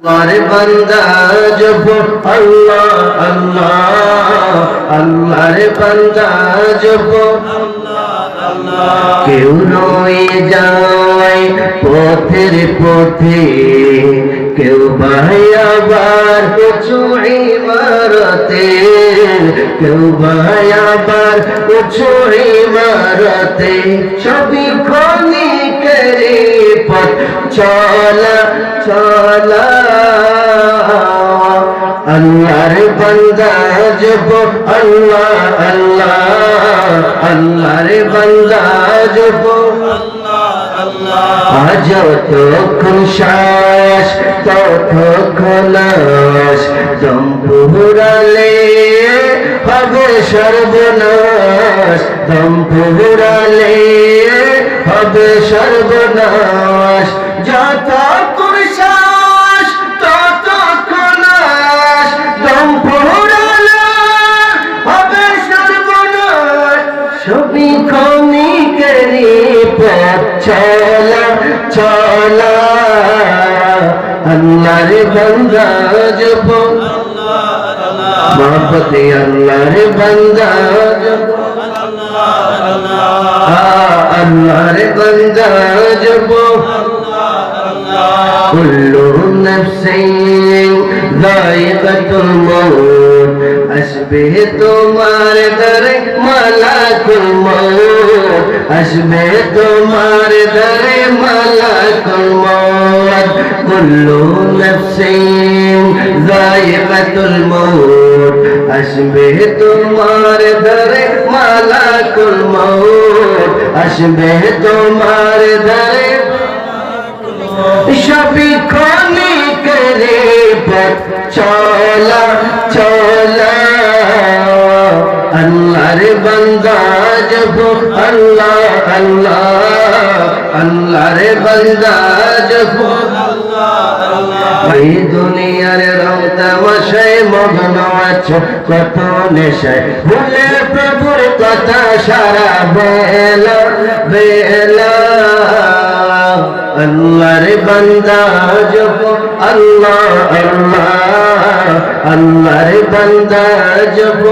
আল্লাহর বান্দা জপ আল্লাহ আল্লাহ, আল্লাহর বান্দা জপ কেউ রয়ে যায় পথের পথে, কেউ ভাই আবার উঁচু ইমারতে, কেউ ভাই আবার উঁচু ইমারতে, সবই ক্ষণিকের পথ চলা চলা। আল্লাহর বান্দা জপ আল্লাহ আল্লাহ, আল্লাহর বান্দা জপ আজ যতক্ষণ শ্বাস ততক্ষণ লাশ, দম ফুরালে হবে সর্বনাশ, দম ফুরালে হবে সর্বনাশ। যতক্ষণ শ্বাস ততক্ষণ লাশ, দম ফুরালে হবে সর্বনাশ, সবই ক্ষণিকের পথ চলা চলা। আল্লাহর বান্দা জপ মহব্বতে, আল্লাহর বান্দা জপ আল্লাহর বান্দা জপ। কুল্লু নফসিন যায়িকাতুল মউত, আসবে তোমার দরে মালাকুল মউত, আসবে তোমার দরে মালাকুল মউত। কুল্লু নফসিন যায়িকাতুল মউত, আসবে তোমার দরে মালাকুল মউত, আসবে তোমার দরে। সবই ক্ষণিকের পথ চলা চলা। আল্লাহর বান্দা জপ আল্লাহ আল্লাহ, আল্লাহর বান্দা জপ। এই দুনিয়ার রং তামাশায় মগ্ন আছো, কত নেশায় ভুলে প্রভুর কথা সারা বেলা বেলা। আল্লাহর বান্দা জপ আল্লাহ আল্লাহ, আল্লাহর বান্দা জপ।